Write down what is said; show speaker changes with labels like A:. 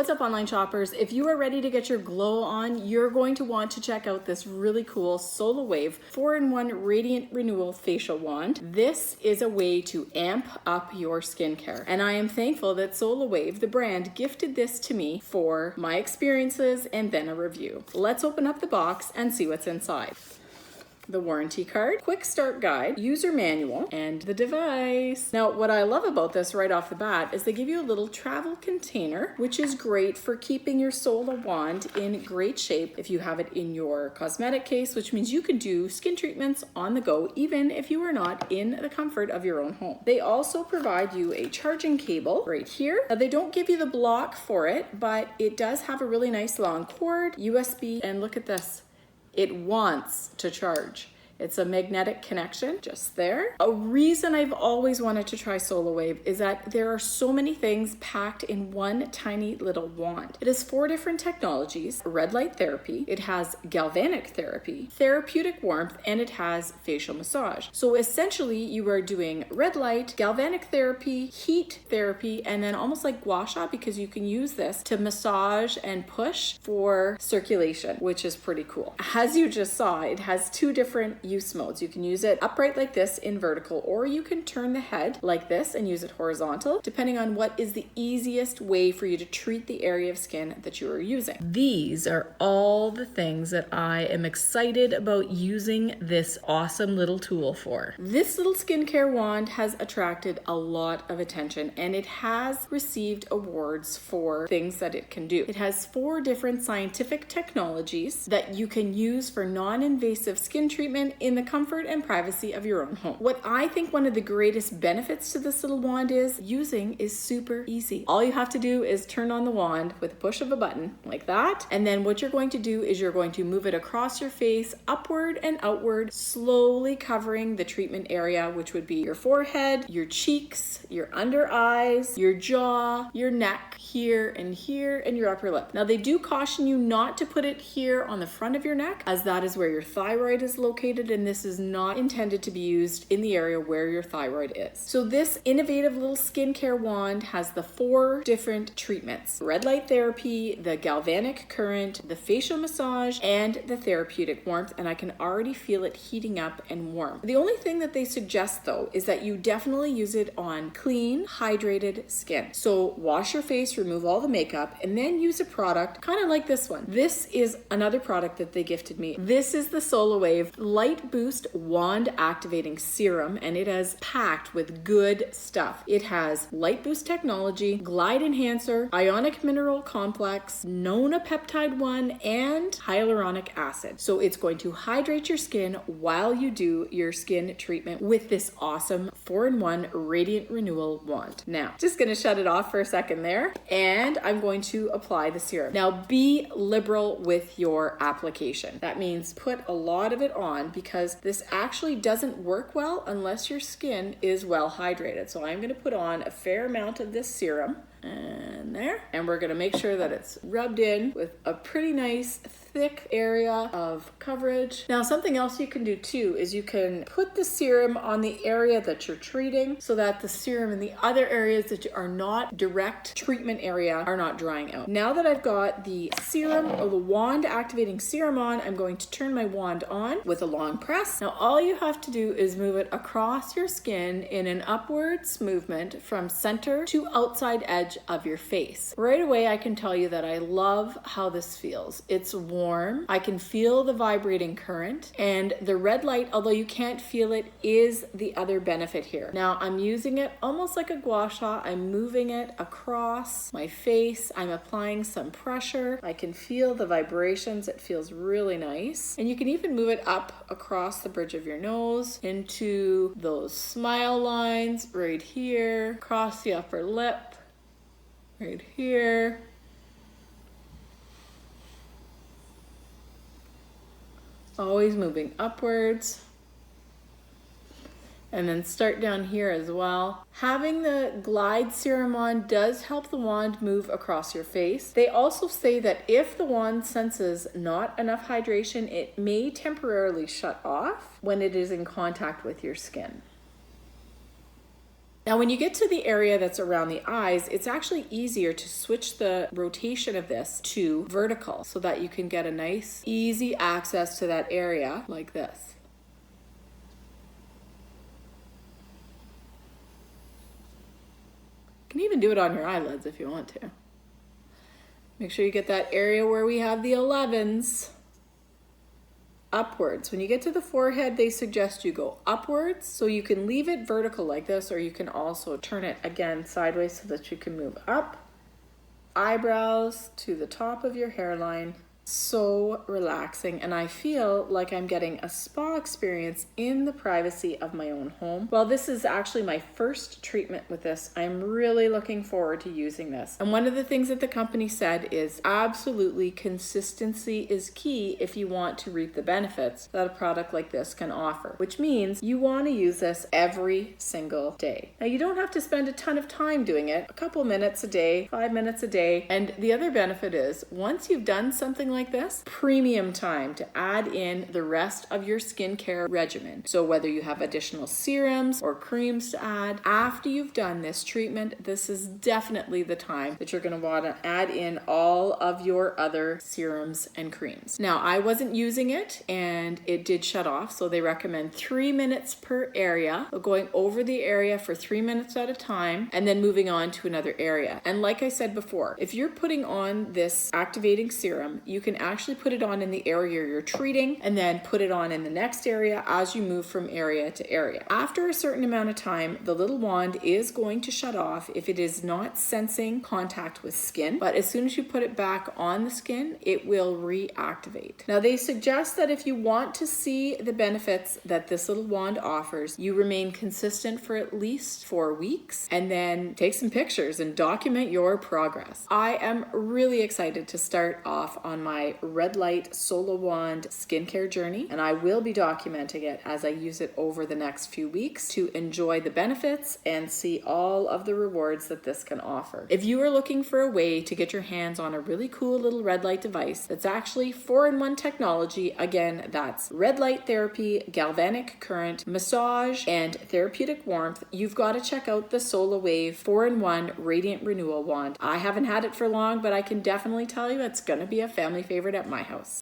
A: What's up, online shoppers? If you are ready to get your glow on, you're going to want to check out this really cool SolaWave 4-in-1 Radiant Renewal Facial Wand. This is a way to amp up your skincare. And I am thankful that SolaWave, the brand, gifted this to me for my experiences and then a review. Let's open up the box and see what's inside. The warranty card, quick start guide, user manual, and the device. Now, what I love about this right off the bat is they give you a little travel container, which is great for keeping your Sola wand in great shape if you have it in your cosmetic case, which means you can do skin treatments on the go, even if you are not in the comfort of your own home. They also provide you a charging cable right here. Now, they don't give you the block for it, but it does have a really nice long cord, USB, and look at this. It wants to charge. It's a magnetic connection just there. A reason I've always wanted to try SolaWave is that there are so many things packed in one tiny little wand. It has 4 different technologies: red light therapy, it has galvanic therapy, therapeutic warmth, and it has facial massage. So essentially you are doing red light, galvanic therapy, heat therapy, and then almost like gua sha, because you can use this to massage and push for circulation, which is pretty cool. As you just saw, it has 2 different use modes. You can use it upright like this in vertical, or you can turn the head like this and use it horizontal, depending on what is the easiest way for you to treat the area of skin that you are using. These are all the things that I am excited about using this awesome little tool for. This little skincare wand has attracted a lot of attention, and it has received awards for things that it can do. It has 4 different scientific technologies that you can use for non-invasive skin treatment in the comfort and privacy of your own home. What I think one of the greatest benefits to this little wand is using is super easy. All you have to do is turn on the wand with a push of a button like that, and then what you're going to do is you're going to move it across your face, upward and outward, slowly covering the treatment area, which would be your forehead, your cheeks, your under eyes, your jaw, your neck, here, and your upper lip. Now, they do caution you not to put it here on the front of your neck, as that is where your thyroid is located, and this is not intended to be used in the area where your thyroid is. So this innovative little skincare wand has the 4 different treatments: red light therapy, the galvanic current, the facial massage, and the therapeutic warmth, and I can already feel it heating up and warm. The only thing that they suggest, though, is that you definitely use it on clean, hydrated skin. So wash your face, remove all the makeup, and then use a product kind of like this one. This is another product that they gifted me. This is the SolaWave Light Boost Wand Activating Serum, and it is packed with good stuff. It has light boost technology, glide enhancer, ionic mineral complex, nonapeptide 1, and hyaluronic acid. So it's going to hydrate your skin while you do your skin treatment with this awesome 4-in-1 Radiant Renewal Wand. Now, just gonna shut it off for a second there, and I'm going to apply the serum. Now, be liberal with your application. That means put a lot of it on, because this actually doesn't work well unless your skin is well hydrated. So I'm going to put on a fair amount of this serum, and there, and we're going to make sure that it's rubbed in with a pretty nice thick area of coverage. Now, something else you can do too is you can put the serum on the area that you're treating, so that the serum in the other areas that are not direct treatment area are not drying out. Now that I've got the serum, or the wand activating serum on, I'm going to turn my wand on with a long press. Now, all you have to do is move it across your skin in an upwards movement from center to outside edge of your face. Right away, I can tell you that I love how this feels. It's warm. I can feel the vibrating current, and the red light, although you can't feel it, is the other benefit here. Now, I'm using it almost like a gua sha. I'm moving it across my face. I'm applying some pressure. I can feel the vibrations. It feels really nice. And you can even move it up across the bridge of your nose into those smile lines right here, across the upper lip, right here. Always moving upwards. And then start down here as well. Having the glide serum on does help the wand move across your face. They also say that if the wand senses not enough hydration, it may temporarily shut off when it is in contact with your skin. Now, when you get to the area that's around the eyes, it's actually easier to switch the rotation of this to vertical so that you can get a nice, easy access to that area like this. You can even do it on your eyelids if you want to. Make sure you get that area where we have the 11s upwards. When you get to the forehead, they suggest you go upwards, so you can leave it vertical like this, or you can also turn it again sideways so that you can move up. Eyebrows to the top of your hairline. So relaxing, and I feel like I'm getting a spa experience in the privacy of my own home. Well, this is actually my first treatment with this. I'm really looking forward to using this. And one of the things that the company said is absolutely consistency is key if you want to reap the benefits that a product like this can offer, which means you want to use this every single day. Now, you don't have to spend a ton of time doing it, a couple minutes a day, 5 minutes a day. And the other benefit is once you've done something like this, premium time to add in the rest of your skincare regimen. So whether you have additional serums or creams to add, after you've done this treatment, this is definitely the time that you're going to want to add in all of your other serums and creams. Now, I wasn't using it and it did shut off, so they recommend 3 minutes per area, going over the area for 3 minutes at a time and then moving on to another area. And like I said before, if you're putting on this activating serum, you can actually put it on in the area you're treating and then put it on in the next area as you move from area to area. After a certain amount of time, the little wand is going to shut off if it is not sensing contact with skin, but as soon as you put it back on the skin, it will reactivate. Now, they suggest that if you want to see the benefits that this little wand offers, you remain consistent for at least 4 weeks and then take some pictures and document your progress. I am really excited to start off on my red light SolaWave skincare journey, and I will be documenting it as I use it over the next few weeks to enjoy the benefits and see all of the rewards that this can offer. If you are looking for a way to get your hands on a really cool little red light device that's actually 4-in-1 technology, again, that's red light therapy, galvanic current, massage, and therapeutic warmth, you've got to check out the SolaWave 4-in-1 Radiant Renewal Wand. I haven't had it for long, but I can definitely tell you it's going to be a family favorite at my house.